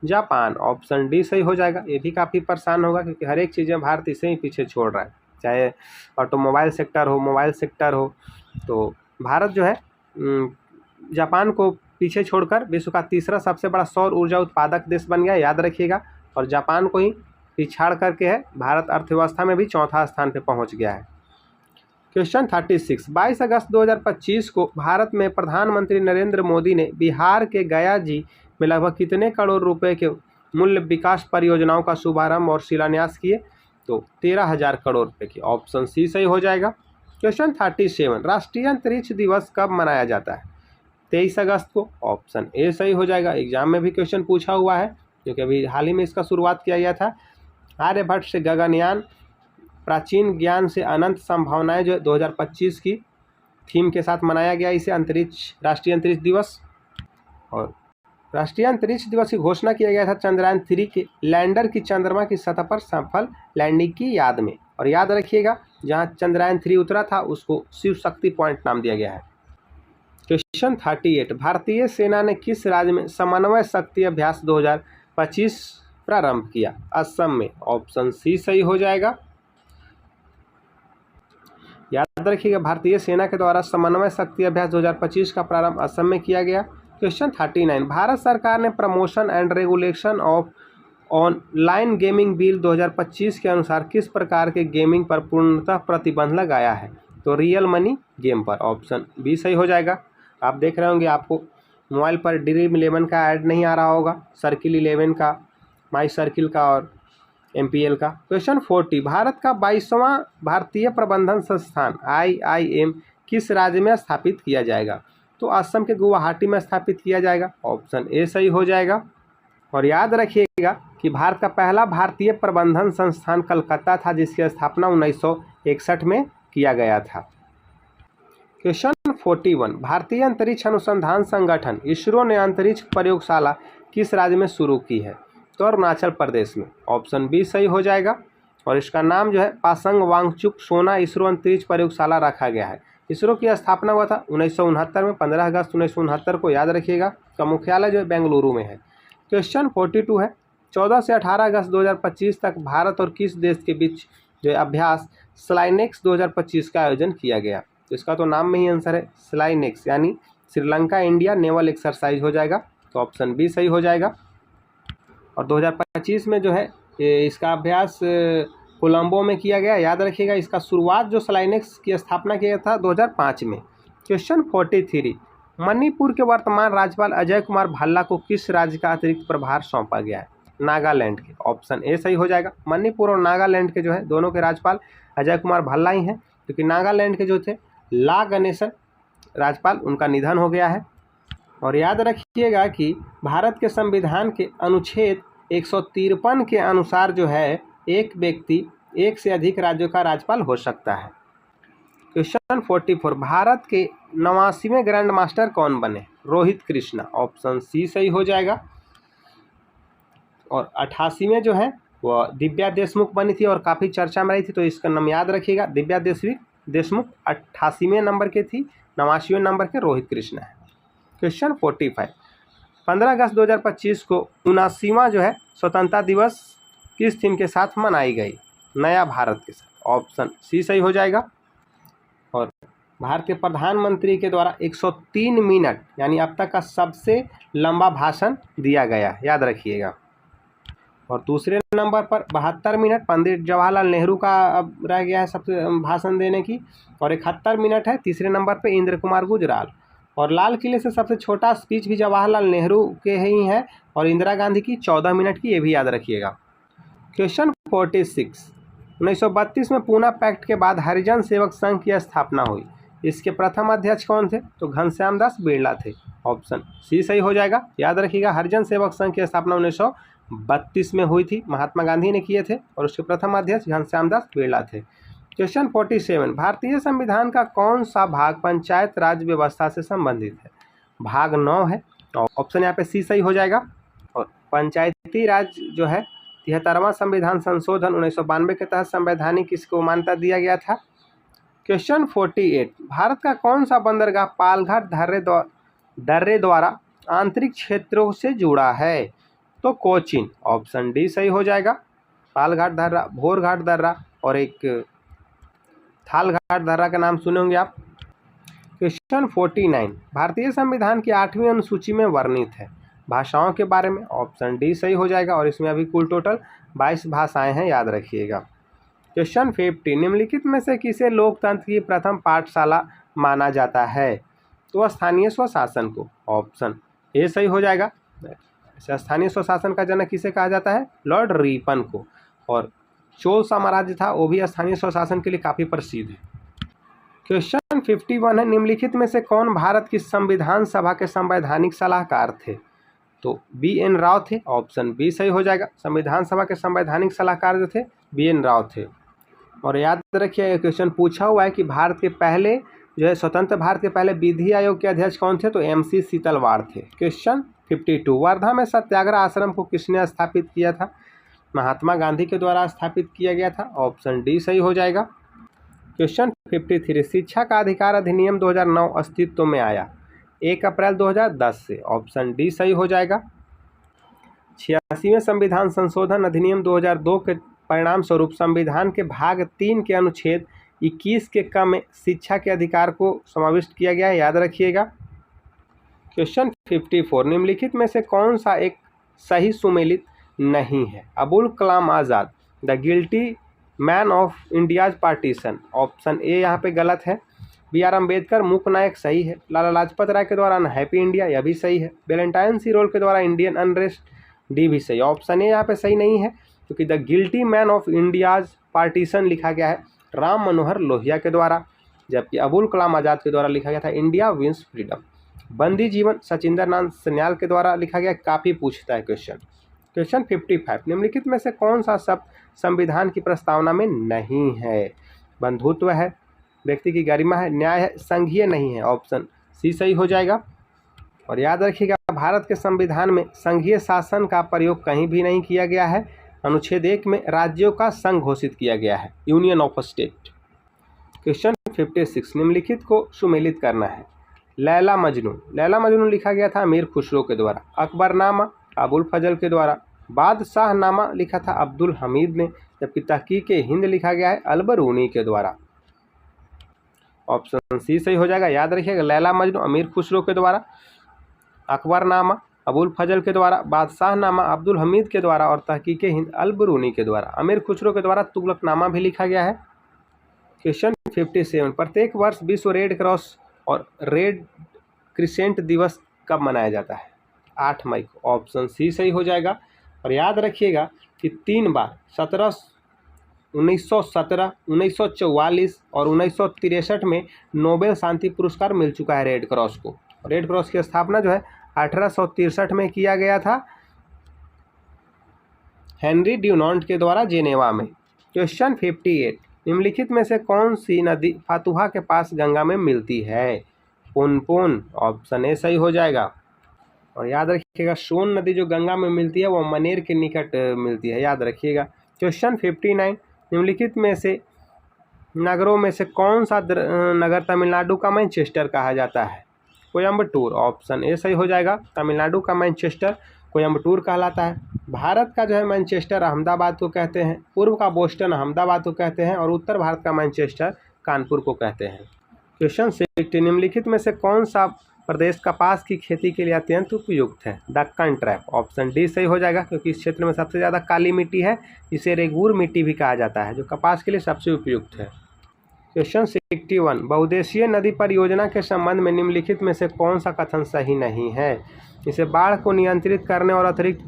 जापान, ऑप्शन डी सही हो जाएगा। ये भी काफ़ी परेशान होगा क्योंकि हर एक चीज़ें भारत इसे ही पीछे छोड़ रहा है, चाहे ऑटोमोबाइल सेक्टर हो, मोबाइल सेक्टर हो। तो भारत जो है जापान को पीछे छोड़कर विश्व का तीसरा सबसे बड़ा सौर ऊर्जा उत्पादक देश बन गया, याद रखिएगा। और जापान को ही पिछाड़ करके है भारत अर्थव्यवस्था में भी 4था स्थान पे पहुंच गया है। क्वेश्चन 36, 22 अगस्त 2025 को भारत में प्रधानमंत्री नरेंद्र मोदी ने बिहार के गया जी में लगभग कितने करोड़ रुपए के मूल्य विकास परियोजनाओं का शुभारंभ और शिलान्यास किए? तो 13,000 करोड़ रुपए की। ऑप्शन सी सही हो जाएगा। क्वेश्चन 37, राष्ट्रीय अंतरिक्ष दिवस कब मनाया जाता है? 23 अगस्त को। ऑप्शन ए सही हो जाएगा। एग्जाम में भी क्वेश्चन पूछा हुआ है क्योंकि अभी हाल ही में इसका शुरुआत किया गया था। आर्यभट्ट से गगनयान, प्राचीन ज्ञान से अनंत संभावनाएं, जो 2025 की थीम के साथ मनाया गया इसे राष्ट्रीय अंतरिक्ष दिवस। और राष्ट्रीय अंतरिक्ष दिवस की घोषणा किया गया था चंद्रयान 3 के लैंडर की चंद्रमा की सतह पर सफल लैंडिंग की याद में। और याद रखिएगा, जहां चंद्रयान 3 उतरा था उसको शिव शक्ति पॉइंट नाम दिया गया है। क्वेश्चन 38, भारतीय सेना ने किस राज्य में समन्वय शक्ति अभ्यास 2025 प्रारंभ किया? असम में। ऑप्शन सी सही हो जाएगा। याद रखिएगा, भारतीय सेना के द्वारा समन्वय शक्ति अभ्यास 2025 का प्रारंभ असम में किया गया। क्वेश्चन 39, भारत सरकार ने promotion and regulation of online gaming bill 2025 के अनुसार किस प्रकार के गेमिंग पर पूर्णतः प्रतिबंध लगाया है? तो रियल मनी गेम पर। ऑप्शन बी सही हो जाएगा। आप देख रहे होंगे आपको मोबाइल पर ड्रीम 11 का ऐड नहीं आ रहा होगा, सर्किल 11 का, माई सर्किल का और MPL का। क्वेश्चन 40, भारत का 22वां भारतीय प्रबंधन संस्थान IIM किस राज्य में स्थापित किया जाएगा? तो असम के गुवाहाटी में स्थापित किया जाएगा। ऑप्शन ए सही हो जाएगा। और याद रखिएगा कि भारत का पहला भारतीय प्रबंधन संस्थान कलकत्ता था, जिसकी स्थापना 1961 में किया गया था। क्वेश्चन 41, भारतीय अंतरिक्ष अनुसंधान संगठन इसरो ने अंतरिक्ष प्रयोगशाला किस राज्य में शुरू की है? तो अरुणाचल प्रदेश में। ऑप्शन बी सही हो जाएगा। और इसका नाम जो है पासंग वांगचुक सोना इसरो अंतरिक्ष प्रयोगशाला रखा गया है। इसरो की स्थापना हुआ था 1969 में, 15 अगस्त 1969 को। याद रखिएगा, का मुख्यालय जो है बेंगलुरु में है। क्वेश्चन 42 है, 14 से 18 अगस्त 2025 तक भारत और किस देश के बीच जो अभ्यास स्लाइनेक्स 2025 का आयोजन किया गया? तो इसका तो नाम में ही आंसर है स्लाइनेक्स, यानी श्रीलंका इंडिया नेवल एक्सरसाइज हो जाएगा। तो ऑप्शन बी सही हो जाएगा। और 2025 में जो है इसका अभ्यास कोलंबो में किया गया। याद रखिएगा, इसका शुरुआत जो स्लाइनेक्स की स्थापना किया था 2005 में। क्वेश्चन 43, मणिपुर के वर्तमान राज्यपाल अजय कुमार भल्ला को किस राज्य का अतिरिक्त प्रभार सौंपा गया है? नागालैंड के। ऑप्शन ए सही हो जाएगा। मणिपुर और नागालैंड के जो है दोनों के राज्यपाल अजय कुमार भल्ला ही हैं, क्योंकि नागालैंड के जो थे ला गणेशन राज्यपाल, उनका निधन हो गया है। और याद रखिएगा कि भारत के संविधान के अनुच्छेद 153 के अनुसार जो है एक व्यक्ति एक से अधिक राज्यों का राज्यपाल हो सकता है। क्वेश्चन 44, भारत के 89वें ग्रैंड मास्टर कौन बने? रोहित कृष्णा। ऑप्शन सी सही हो जाएगा। और 88वें जो है वो दिव्या देशमुख बनी थी और काफ़ी चर्चा में रही थी, तो इसका नाम याद रखिएगा। दिव्या देशमुख 88वें नंबर के थी, 89वें नंबर के रोहित कृष्णा है। क्वेश्चन 45, 15 अगस्त 2025 को 79वां जो है स्वतंत्रता दिवस किस थीम के साथ मनाई गई? नया भारत के साथ। ऑप्शन सी सही हो जाएगा। और भारत के प्रधानमंत्री के द्वारा 103 मिनट यानी अब तक का सबसे लंबा भाषण दिया गया, याद रखिएगा। और दूसरे नंबर पर 72 मिनट पंडित जवाहरलाल नेहरू का अब रह गया है सबसे भाषण देने की, और 71 मिनट है तीसरे नंबर पे इंद्र कुमार गुजराल। और लाल किले से सबसे छोटा स्पीच भी जवाहरलाल नेहरू के ही है, और इंदिरा गांधी की 14 मिनट की, ये भी याद रखिएगा। क्वेश्चन 46, 1932 में पूना पैक्ट के बाद हरिजन सेवक संघ की स्थापना हुई। इसके प्रथम अध्यक्ष कौन थे? तो घनश्याम दास बिरला थे। ऑप्शन सी सही हो जाएगा। याद रखिएगा, हरिजन सेवक संघ की स्थापना 1932 में हुई थी, महात्मा गांधी ने किए थे, और उसके प्रथम अध्यक्ष घनश्याम दास बिरला थे। क्वेश्चन 47, भारतीय संविधान का कौन सा भाग पंचायत राज व्यवस्था से संबंधित है? भाग 9 है। ऑप्शन यहाँ पे सी सही हो जाएगा। और पंचायती राज जो है 73वां संविधान संशोधन 1992 के तहत संवैधानिक किसको मान्यता दिया गया था? क्वेश्चन 48, भारत का कौन सा बंदरगाह पालघाट दर्रे द्वारा आंतरिक क्षेत्रों से जुड़ा है? तो कोचीन। ऑप्शन डी सही हो जाएगा। पालघाट दर्रा, भोरघाट दर्रा और एक थालघाट दर्रा का नाम सुने होंगे आप। क्वेश्चन 49, भारतीय संविधान की 8वीं अनुसूची में वर्णित है भाषाओं के बारे में? ऑप्शन डी सही हो जाएगा। और इसमें अभी कुल टोटल 22 भाषाएं हैं, याद रखिएगा। क्वेश्चन 50, निम्नलिखित में से किसे लोकतंत्र की प्रथम पाठशाला माना जाता है? तो स्थानीय स्वशासन को। ऑप्शन ए सही हो जाएगा। जैसे स्थानीय स्वशासन का जनक किसे कहा जाता है? लॉर्ड रिपन को। और चोल साम्राज्य था वो भी स्थानीय स्वशासन के लिए काफ़ी प्रसिद्ध है। क्वेश्चन 51 है, निम्नलिखित में से कौन भारत की संविधान सभा के संवैधानिक सलाहकार थे? तो BN राव थे, ऑप्शन बी सही हो जाएगा। संविधान सभा के संवैधानिक सलाहकार जो थे BN राव थे। और याद रखिए क्वेश्चन पूछा हुआ है कि भारत के पहले जो है स्वतंत्र भारत के पहले विधि आयोग के अध्यक्ष कौन थे? तो MC सीतलवाड़ थे। क्वेश्चन 52, वर्धा में सत्याग्रह आश्रम को किसने स्थापित किया था? महात्मा गांधी के द्वारा स्थापित किया गया था, ऑप्शन डी सही हो जाएगा। क्वेश्चन 53, शिक्षा का अधिकार अधिनियम 2009 अस्तित्व में आया 1 अप्रैल 2010 से, ऑप्शन डी सही हो जाएगा। 86वें संविधान संशोधन अधिनियम 2002 के परिणाम स्वरूप संविधान के भाग 3 के अनुच्छेद 21 के क में शिक्षा के अधिकार को समाविष्ट किया गया है, याद रखिएगा। क्वेश्चन 54, निम्नलिखित में से कौन सा एक सही सुमेलित नहीं है? Abul Kalam Azad, the guilty man of India's partition, option A यहाँ पे गलत है। BR अम्बेडकर, मूक नायक सही है। लाला लाजपत राय के द्वारा हैप्पी इंडिया, यह भी सही है। वैलेंटाइन सी रोल के द्वारा इंडियन अनरेस्ट, डी भी सही। ऑप्शन ए यहाँ पे सही नहीं है क्योंकि the guilty man of India's partition लिखा गया है राम मनोहर लोहिया के द्वारा, जबकि अबुल कलाम आज़ाद के द्वारा लिखा गया था इंडिया विंस फ्रीडम। बंदी जीवन सचिंदर नाथ सन्याल के द्वारा लिखा गया, काफ़ी पूछता है क्वेश्चन। क्वेश्चन 55, निम्नलिखित में से कौन सा शब्द संविधान की प्रस्तावना में नहीं है? बंधुत्व है, व्यक्ति की गरिमा है, न्याय है, संघीय नहीं है, ऑप्शन सी सही हो जाएगा। और याद रखिएगा भारत के संविधान में संघीय शासन का प्रयोग कहीं भी नहीं किया गया है। अनुच्छेद 1 में राज्यों का संघ घोषित किया गया है, यूनियन ऑफ स्टेट। क्वेश्चन 56, निम्नलिखित को सुमेलित करना है। लैला मजनू लिखा गया था अमीर खुसरो के द्वारा। अकबरनामा अबुल फजल के द्वारा। बादशाहनामा लिखा था अब्दुल हमीद ने, जबकि तहकीक हिंद लिखा गया है अलबरूनी के द्वारा, ऑप्शन सी सही हो जाएगा। याद रखिएगा लैला मजनू अमीर खुसरो के द्वारा, अकबरनामा अबुल फजल के द्वारा, बादशाहनामा अब्दुल हमीद के द्वारा और तहकीक हिंद अलबरूनी के द्वारा। अमीर खुसरो के द्वारा तुगलकनामा भी लिखा गया है। क्वेश्चन 57, प्रत्येक वर्ष विश्व रेड क्रॉस और रेड क्रिसेंट दिवस कब मनाया जाता है? 8 मई को, ऑप्शन सी सही हो जाएगा। और याद रखिएगा कि 3 बार 1917, 1944 और 1963 में नोबेल शांति पुरस्कार मिल चुका है रेड क्रॉस को। रेड क्रॉस की स्थापना जो है 1863 में किया गया था हेनरी ड्यूनांट के द्वारा जेनेवा में। क्वेश्चन 58, निम्नलिखित में से कौन सी नदी फातुहा के पास गंगा में मिलती है? पुनपुन, ऑप्शन ए सही हो जाएगा। और याद रखिएगा सोन नदी जो गंगा में मिलती है वो मनेर के निकट मिलती है, याद रखिएगा। क्वेश्चन 59, निम्नलिखित में से नगरों में से कौन सा नगर तमिलनाडु का मैनचेस्टर कहा जाता है? कोयम्बटूर, ऑप्शन ए सही हो जाएगा। तमिलनाडु का मैनचेस्टर कोयम्बटूर कहलाता है। भारत का जो है मैनचेस्टर अहमदाबाद को कहते हैं, पूर्व का बोस्टन अहमदाबाद को कहते हैं और उत्तर भारत का मैनचेस्टर कानपुर को कहते हैं। क्वेश्चन 60, निम्नलिखित में से कौन सा प्रदेश कपास की खेती के लिए अत्यंत उपयुक्त है? दक्कन ट्रैप, ऑप्शन डी सही हो जाएगा क्योंकि इस क्षेत्र में सबसे ज़्यादा काली मिट्टी है, इसे रेगूर मिट्टी भी कहा जाता है, जो कपास के लिए सबसे उपयुक्त है। क्वेश्चन 61, बहुउद्देशीय नदी परियोजना के संबंध में निम्नलिखित में से कौन सा कथन सही नहीं है? इसे बाढ़ को नियंत्रित करने और अतिरिक्त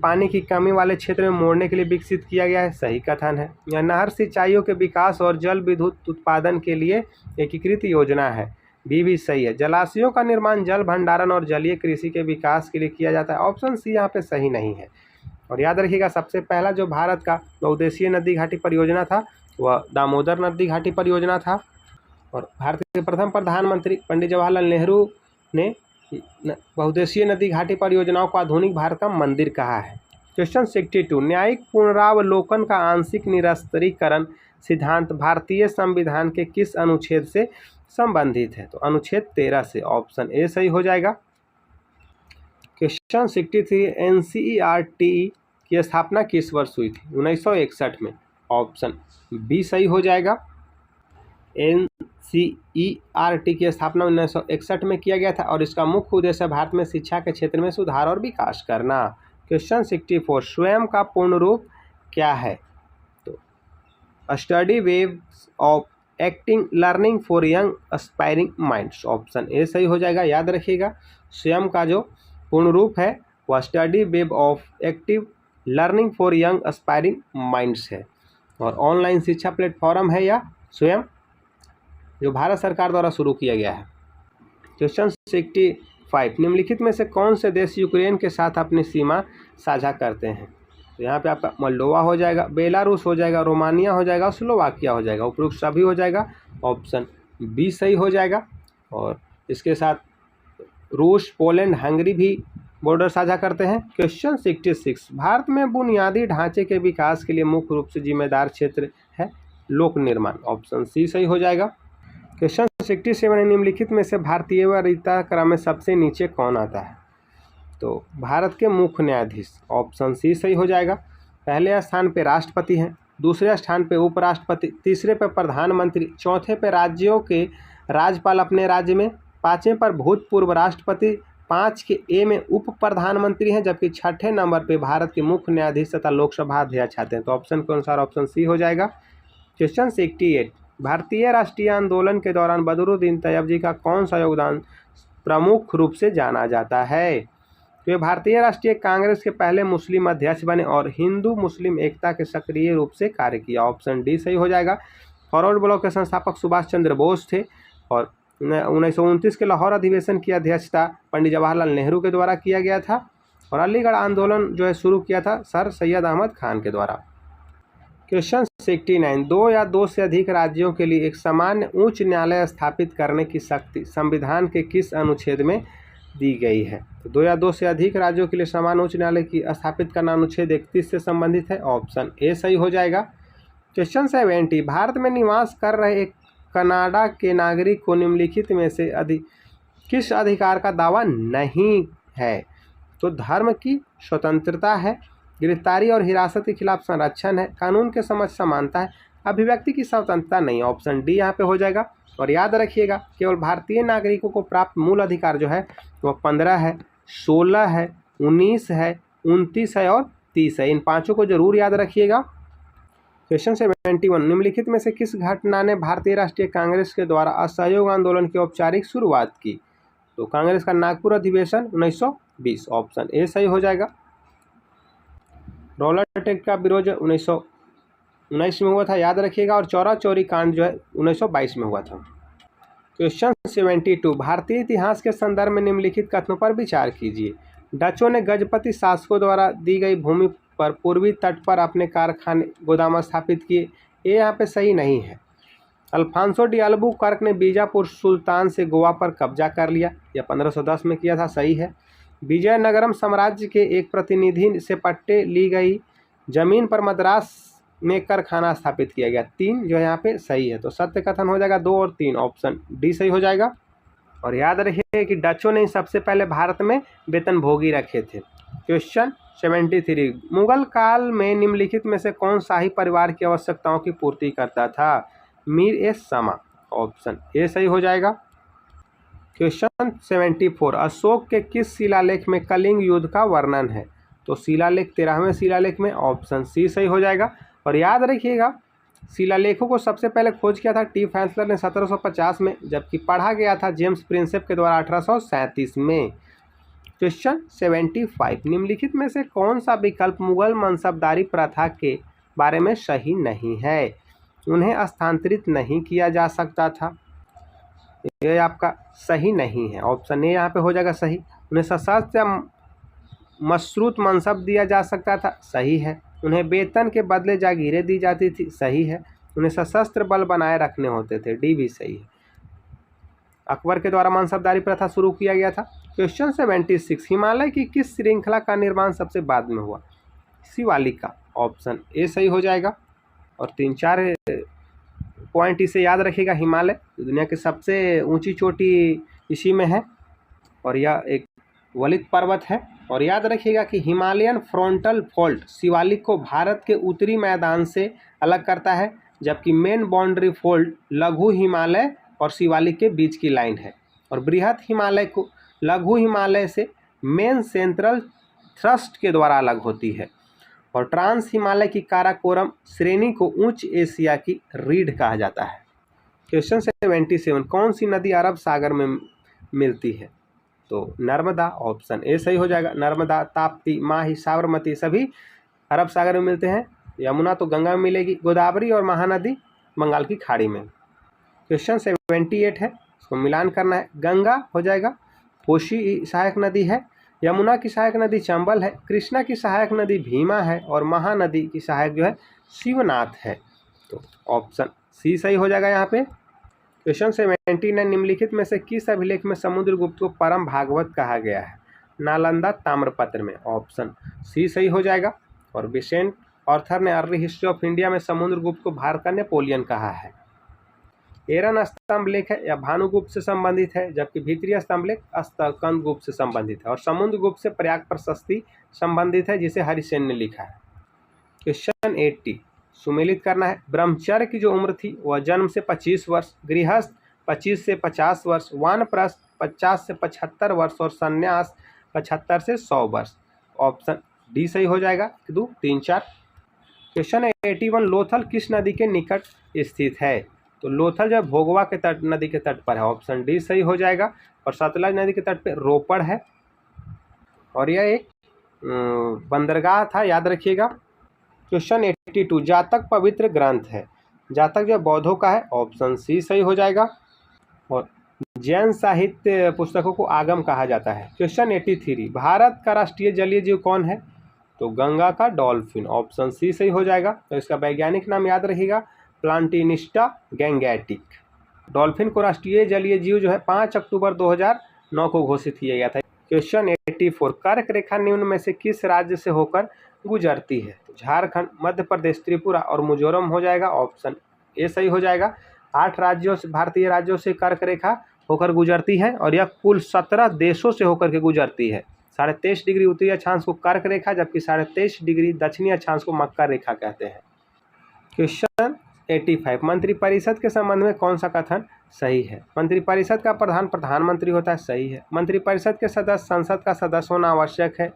पानी की कमी वाले क्षेत्र में मोड़ने के लिए विकसित किया गया है, सही कथन है। यह नहर सिंचाइयों के विकास और जल विद्युत उत्पादन के लिए एकीकृत योजना है, भी सही है। जलाशयों का निर्माण जल भंडारण और जलीय कृषि के विकास के लिए किया जाता है, ऑप्शन सी यहाँ पे सही नहीं है। और याद रखिएगा सबसे पहला जो भारत का बहुउद्देशीय नदी घाटी परियोजना था वह दामोदर नदी घाटी परियोजना था। और भारत के प्रथम प्रधानमंत्री पंडित जवाहरलाल नेहरू ने बहुउद्देशीय नदी घाटी परियोजनाओं को आधुनिक भारत का मंदिर कहा है। क्वेश्चन 62, न्यायिक पुनरावलोकन का आंशिक निरस्त्रीकरण सिद्धांत भारतीय संविधान के किस अनुच्छेद से संबंधित है? तो अनुच्छेद 13 से, ऑप्शन ए सही हो जाएगा। क्वेश्चन 63, NCERT की स्थापना किस वर्ष हुई थी? 1961 में, ऑप्शन बी सही हो जाएगा। NCERT की स्थापना 1961 में किया गया था और इसका मुख्य उद्देश्य भारत में शिक्षा के क्षेत्र में सुधार और विकास करना। क्वेश्चन 64, स्वयं का पूर्ण रूप क्या है? तो study waves of acting learning for young aspiring minds, option A सही हो जाएगा। याद रखिएगा स्वयं का जो पूर्ण रूप है वह study web of active learning for young aspiring minds है। और ऑनलाइन शिक्षा प्लेटफॉर्म है या स्वयं, जो भारत सरकार द्वारा शुरू किया गया है। क्वेश्चन 65, निम्नलिखित में से कौन से देश यूक्रेन के साथ अपनी सीमा साझा करते हैं? तो यहाँ पे आपका मोल्डोवा हो जाएगा, बेलारूस हो जाएगा, रोमानिया हो जाएगा, स्लोवाकिया हो जाएगा। उपरोक्त सभी हो जाएगा, ऑप्शन बी सही हो जाएगा। और इसके साथ रूस, पोलैंड, हंगरी भी बॉर्डर साझा करते हैं। क्वेश्चन 66, भारत में बुनियादी ढांचे के विकास के लिए मुख्य रूप से जिम्मेदार क्षेत्र है लोक निर्माण। ऑप्शन सी सही हो जाएगा। क्वेश्चन 67, निम्नलिखित में से भारतीय वरीयता क्रम में सबसे नीचे कौन आता है? तो भारत के मुख्य न्यायाधीश। ऑप्शन सी सही हो जाएगा। पहले स्थान पे राष्ट्रपति हैं, दूसरे स्थान पे उपराष्ट्रपति, तीसरे पे प्रधानमंत्री, चौथे पे राज्यों के राज्यपाल अपने राज्य में, पाँचवें पर भूतपूर्व राष्ट्रपति, 5 के ए में उप प्रधानमंत्री हैं, जबकि छठे नंबर पे भारत के मुख्य न्यायाधीश तथा लोकसभा अध्यक्ष आते हैं। तो ऑप्शन के अनुसार ऑप्शन सी हो जाएगा। क्वेश्चन 68, भारतीय राष्ट्रीय आंदोलन के दौरान बदरुद्दीन तैयब जी का कौन सा योगदान प्रमुख रूप से जाना जाता है? तो ये भारतीय राष्ट्रीय कांग्रेस के पहले मुस्लिम अध्यक्ष बने और हिंदू मुस्लिम एकता के सक्रिय रूप से कार्य किया। ऑप्शन डी सही हो जाएगा। फॉरवर्ड ब्लॉक के संस्थापक सुभाष चंद्र बोस थे और 1929 के लाहौर अधिवेशन की अध्यक्षता पंडित जवाहरलाल नेहरू के द्वारा किया गया था। और अलीगढ़ आंदोलन जो है शुरू किया था सर सैयद अहमद खान के द्वारा। क्वेश्चन 69, दो या दो से अधिक राज्यों के लिए एक सामान्य उच्च न्यायालय स्थापित करने की शक्ति संविधान के किस अनुच्छेद में दी गई है? तो दो या दो से अधिक राज्यों के लिए सामान्य उच्च न्यायालय की स्थापित करना अनुच्छेद 31 से संबंधित है। ऑप्शन ए सही हो जाएगा। क्वेश्चन 70, भारत में निवास कर रहे एक कनाडा के नागरिक को निम्नलिखित में से किस अधिकार का दावा नहीं है? तो धर्म की स्वतंत्रता है, गिरफ्तारी और हिरासत के खिलाफ संरक्षण है, कानून के समक्ष समानता है, अभिव्यक्ति की स्वतंत्रता नहीं। ऑप्शन डी यहाँ पे हो जाएगा। और याद रखिएगा केवल भारतीय नागरिकों को प्राप्त मूल अधिकार जो है वह 15 है, 16 है, 19 है, 29 है और 30 है। इन पांचों को जरूर याद रखिएगा। क्वेश्चन 71, निम्नलिखित में से किस घटना ने भारतीय राष्ट्रीय कांग्रेस के द्वारा असहयोग आंदोलन की औपचारिक शुरुआत की? तो कांग्रेस का नागपुर अधिवेशन 1920। ऑप्शन ए सही हो जाएगा। रोलर टैक्स का विरोध 1919 में हुआ था, याद रखिएगा। और चौरा चौरी कांड जो है 1922 में हुआ था। क्वेश्चन 72, भारतीय इतिहास के संदर्भ में निम्नलिखित कथनों पर विचार कीजिए। डचों ने गजपति शासकों द्वारा दी गई भूमि पर पूर्वी तट पर अपने कारखाने गोदाम स्थापित किए। ये यहाँ पे सही नहीं है। अल्फांसो डी अल्बुकर्क ने बीजापुर सुल्तान से गोवा पर कब्जा कर लिया, यह 1510 में किया था, सही है। विजयनगरम साम्राज्य के एक प्रतिनिधि से पट्टे ली गई जमीन पर मद्रास में कारखाना स्थापित किया गया। 3 जो है यहाँ पे सही है। तो सत्य कथन हो जाएगा 2 और 3। ऑप्शन डी सही हो जाएगा। और याद रखिए कि डचों ने सबसे पहले भारत में वेतनभोगी रखे थे। क्वेश्चन 73, मुगल काल में निम्नलिखित में से कौन शाही परिवार की आवश्यकताओं की पूर्ति करता था? मीर ए समा। ऑप्शन ए सही हो जाएगा। क्वेश्चन 74, अशोक के किस शिलालेख में कलिंग युद्ध का वर्णन है? तो शिलालेख 13वें शिलालेख में। ऑप्शन सी सही हो जाएगा। और याद रखिएगा शिलालेखों को सबसे पहले खोज किया था टी फैंसलर ने 1750 में, जबकि पढ़ा गया था जेम्स प्रिंसेप के द्वारा 1837 में। क्वेश्चन 75, निम्नलिखित में से कौन सा विकल्प मुगल मनसबदारी प्रथा के बारे में सही नहीं है? उन्हें स्थानांतरित नहीं किया जा सकता था, ये आपका सही नहीं है। ऑप्शन ए यहाँ पे हो जाएगा सही। उन्हें सशस्त्र या मशरूत मनसब दिया जा सकता था, सही है। उन्हें वेतन के बदले जागीरें दी जाती थी, सही है। उन्हें सशस्त्र बल बनाए रखने होते थे, डी भी सही है। अकबर के द्वारा मनसबदारी प्रथा शुरू किया गया था। क्वेश्चन 76, हिमालय की किस श्रृंखला का निर्माण सबसे बाद में हुआ? शिवालिक का। ऑप्शन ए सही हो जाएगा। और 3-4 पॉइंट इसे याद रखिएगा। हिमालय दुनिया की सबसे ऊंची चोटी इसी में है और यह एक वलित पर्वत है। और याद रखिएगा कि हिमालयन फ्रंटल फोल्ड शिवालिक को भारत के उत्तरी मैदान से अलग करता है, जबकि मेन बाउंड्री फोल्ड लघु हिमालय और शिवालिक के बीच की लाइन है। और बृहत हिमालय को लघु हिमालय से मेन सेंट्रल थ्रस्ट के द्वारा अलग होती है। और ट्रांस हिमालय की काराकोरम श्रेणी को उच्च एशिया की रीढ़ कहा जाता है। क्वेश्चन 77, कौन सी नदी अरब सागर में मिलती है? तो नर्मदा, ऑप्शन ए सही हो जाएगा। नर्मदा, ताप्ती, माही, साबरमती सभी अरब सागर में मिलते हैं। यमुना तो गंगा में मिलेगी। गोदावरी और महानदी बंगाल की खाड़ी में। क्वेश्चन 78 है, इसको मिलान करना है। गंगा हो जाएगा, कोशी सहायक नदी है। यमुना की सहायक नदी चंबल है। कृष्णा की सहायक नदी भीमा है और महानदी की सहायक जो है शिवनाथ है। तो ऑप्शन सी सही हो जाएगा यहाँ पे। क्वेश्चन 79, निम्नलिखित में से किस अभिलेख में समुद्रगुप्त को परम भागवत कहा गया है? नालंदा ताम्रपत्र में, ऑप्शन सी सही हो जाएगा। और विसेंट ऑर्थर ने अर्ली हिस्ट्री ऑफ इंडिया में समुद्रगुप्त को भारत का नेपोलियन कहा है। एरन स्तंभलेख है या भानुगुप्त से संबंधित है, जबकि भीतरी स्तंभलेख स्कंदगुप्त से संबंधित है। और समुद्रगुप्त से प्रयाग प्रशस्ति संबंधित है, जिसे हरिसेन ने लिखा है। क्वेश्चन 80 सुमेलित करना है। ब्रह्मचर्य की जो उम्र थी वह जन्म से 25 वर्ष, गृहस्थ 25 से 50 वर्ष, वानप्रस्थ 50 से 75 वर्ष और संन्यास 75 से 100 वर्ष। ऑप्शन डी सही हो जाएगा। 2, 3, 4। क्वेश्चन 81 लोथल किस नदी के निकट स्थित है? तो लोथल जो भोगवा के तट नदी के तट पर है, ऑप्शन डी सही हो जाएगा। और सतलज नदी के तट पे रोपड़ है और यह एक बंदरगाह था, याद रखिएगा। क्वेश्चन 82 जातक पवित्र ग्रंथ है। जातक जो बौद्धों का है, ऑप्शन सी सही हो जाएगा। और जैन साहित्य पुस्तकों को आगम कहा जाता है। क्वेश्चन 83 भारत का राष्ट्रीय जलीय जीव कौन है? तो गंगा का डॉल्फिन, ऑप्शन सी सही हो जाएगा। तो इसका वैज्ञानिक नाम याद रखिएगा, प्लांटिनिस्टा गैंगेटिक। डॉल्फिन को राष्ट्रीय जलीय जीव जो है 5 अक्टूबर 2009 को घोषित किया गया था। क्वेश्चन 84 कर्क रेखा निम्न में से किस राज्य से होकर गुजरती है? तो झारखंड, मध्य प्रदेश, त्रिपुरा और मिजोरम हो जाएगा। ऑप्शन ए सही हो जाएगा। 8 राज्यों से, भारतीय राज्यों से कर्क रेखा होकर गुजरती है और यह कुल 17 देशों से होकर के गुजरती है। 23.5 डिग्री उत्तरी अक्षांश को कर्क रेखा, जबकि 23.5 डिग्री दक्षिणी अक्षांश को मकर रेखा कहते हैं। क्वेश्चन 85 मंत्रिपरिषद के संबंध में कौन सा कथन सही है? मंत्रिपरिषद का प्रधान प्रधानमंत्री होता है, सही है। मंत्रिपरिषद के सदस्य संसद का सदस्य होना आवश्यक है,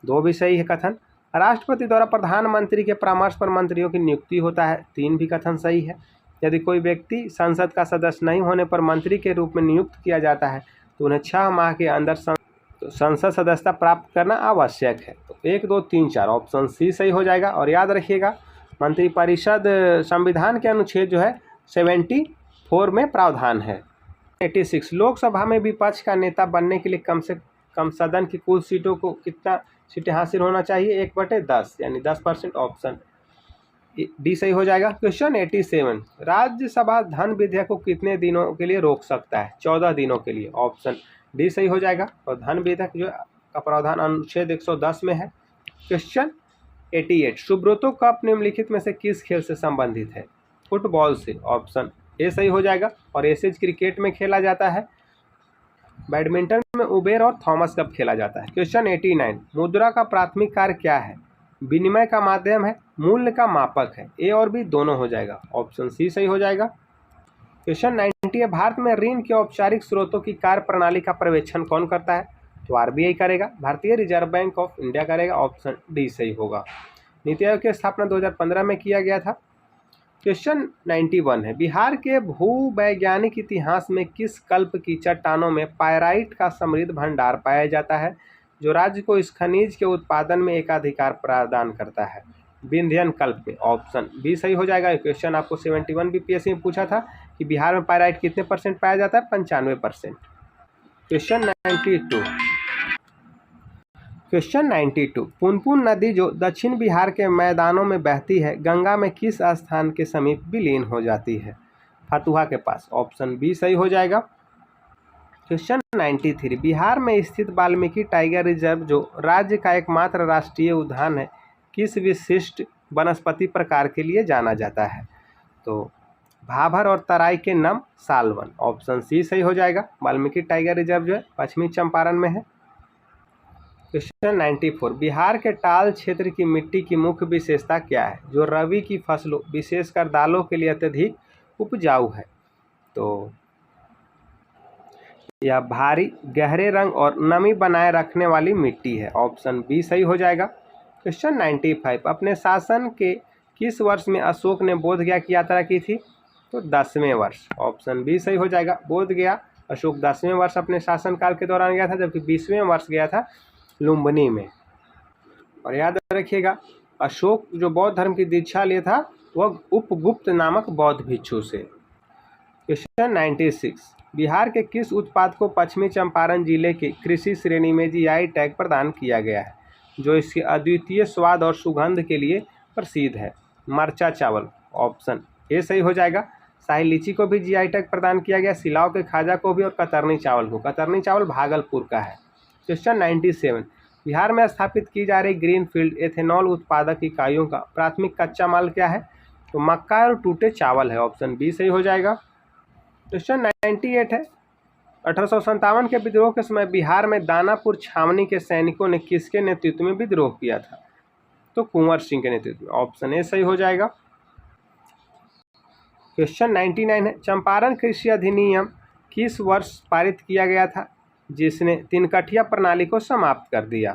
2 भी सही है कथन। राष्ट्रपति द्वारा प्रधानमंत्री के परामर्श पर मंत्रियों की नियुक्ति होता है, 3 भी कथन सही है। यदि कोई व्यक्ति संसद का सदस्य नहीं होने पर मंत्री के रूप में नियुक्त किया जाता है तो उन्हें 6 माह के अंदर संसद सदस्यता प्राप्त करना आवश्यक है। तो 1, 2, 3, 4 ऑप्शन सी सही हो जाएगा। और याद रखिएगा मंत्रिपरिषद संविधान के अनुच्छेद जो है 74 में प्रावधान है। 86 लोकसभा में विपक्ष का नेता बनने के लिए कम से कम सदन की कुल सीटों को कितना सीटें हासिल होना चाहिए? 1/10 यानी 10%। ऑप्शन डी सही हो जाएगा। क्वेश्चन 87 राज्यसभा धन विधेयक को कितने दिनों के लिए रोक सकता है? 14 दिनों के लिए। ऑप्शन डी सही हो जाएगा। और धन विधेयक जो का प्रावधान अनुच्छेद 110 में है। क्वेश्चन 88 सुब्रतो कप निम्नलिखित में से किस खेल से संबंधित है? फुटबॉल से, ऑप्शन ए सही हो जाएगा। और एशेज क्रिकेट में खेला जाता है। बैडमिंटन में उबेर और थॉमस कप खेला जाता है। क्वेश्चन 89 मुद्रा का प्राथमिक कार्य क्या है? विनिमय का माध्यम है, मूल्य का मापक है, ए और बी दोनों हो जाएगा। ऑप्शन सी सही हो जाएगा। क्वेश्चन 90 भारत में ऋण के औपचारिक स्रोतों की कार्य प्रणाली का पर्यवेक्षण कौन करता है? तो आरबीआई करेगा, भारतीय रिजर्व बैंक ऑफ इंडिया करेगा। ऑप्शन डी सही होगा। नीति आयोग की स्थापना 2015 में किया गया था। क्वेश्चन 91 है बिहार के भूवैज्ञानिक इतिहास में किस कल्प की चट्टानों में पायराइट का समृद्ध भंडार पाया जाता है जो राज्य को इस खनिज के उत्पादन में एकाधिकार प्रदान करता है? विंध्यन कल्प में। ऑप्शन बी सही हो जाएगा। क्वेश्चन आपको 71 बीपीएससी में पूछा था कि बिहार में पायराइट कितने % पाया जाता है? 95%। क्वेश्चन 92 पुनपुन नदी जो दक्षिण बिहार के मैदानों में बहती है गंगा में किस स्थान के समीप विलीन हो जाती है? फतुहा के पास। ऑप्शन बी सही हो जाएगा। क्वेश्चन 93 बिहार में स्थित वाल्मीकि टाइगर रिजर्व जो राज्य का एकमात्र राष्ट्रीय उद्यान है किस विशिष्ट वनस्पति प्रकार के लिए जाना जाता है? तो भाभर और तराई के नम सालवन। ऑप्शन सी सही हो जाएगा। वाल्मीकि टाइगर रिजर्व जो है पश्चिमी चंपारण में है। क्वेश्चन 94 बिहार के टाल क्षेत्र की मिट्टी की मुख्य विशेषता क्या है जो रबी की फसलों विशेषकर दालों के लिए अत्यधिक उपजाऊ है? तो यह भारी गहरे रंग और नमी बनाए रखने वाली मिट्टी है। ऑप्शन बी सही हो जाएगा। क्वेश्चन 95 अपने शासन के किस वर्ष में अशोक ने बोधगया की यात्रा की थी? तो 10वें वर्ष। ऑप्शन बी सही हो जाएगा। बोधगया अशोक 10वें वर्ष अपने शासनकाल के दौरान गया था, जबकि 20वें वर्ष गया था लुम्बिनी में। और याद रखिएगा, अशोक जो बौद्ध धर्म की दीक्षा लिया था वह उपगुप्त नामक बौद्ध भिक्षु से। क्वेश्चन 96, बिहार के किस उत्पाद को पश्चिमी चंपारण जिले के कृषि श्रेणी में जीआई टैग प्रदान किया गया है, जो इसके अद्वितीय स्वाद और सुगंध के लिए प्रसिद्ध है? मरचा चावल, ऑप्शन ए सही हो जाएगा। शाही लीची को भी जीआई टैग प्रदान किया गया, सिलाव के खाजा को भी, और कतरनी चावल को। कतरनी चावल भागलपुर का है। क्वेश्चन 97, बिहार में स्थापित की जा रही ग्रीनफील्ड एथेनॉल उत्पादक इकाइयों का प्राथमिक कच्चा माल क्या है? तो मक्का और टूटे चावल है, ऑप्शन बी सही हो जाएगा। क्वेश्चन 98 है, 1857 के विद्रोह के समय बिहार में दानापुर छावनी के सैनिकों ने किसके नेतृत्व में विद्रोह किया था? तो कुंवर सिंह के नेतृत्व में, ऑप्शन ए सही हो जाएगा। क्वेश्चन 99 है, चंपारण कृषि अधिनियम किस वर्ष पारित किया गया था जिसने तिनकठिया प्रणाली को समाप्त कर दिया?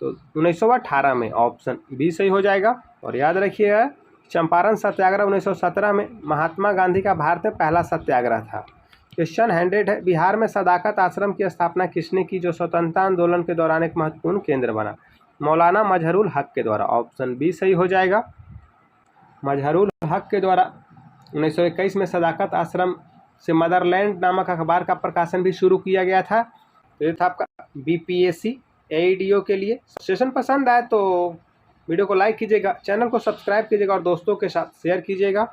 तो 1918 में, ऑप्शन बी सही हो जाएगा। और याद रखिएगा, चंपारण सत्याग्रह 1917 में महात्मा गांधी का भारत में पहला सत्याग्रह था। क्वेश्चन 100 है, बिहार में सदाकत आश्रम की स्थापना किसने की, जो स्वतंत्रता आंदोलन के दौरान एक महत्वपूर्ण केंद्र बना? मौलाना मजहरुल हक के द्वारा, ऑप्शन बी सही हो जाएगा। मजहरुल हक के द्वारा 1921 में सदाकत आश्रम से मदरलैंड नामक अखबार का प्रकाशन भी शुरू किया गया था। तो ये था आपका बीपीएससी एईडीओ के लिए। सेशन पसंद आए तो वीडियो को लाइक कीजिएगा, चैनल को सब्सक्राइब कीजिएगा और दोस्तों के साथ शेयर कीजिएगा।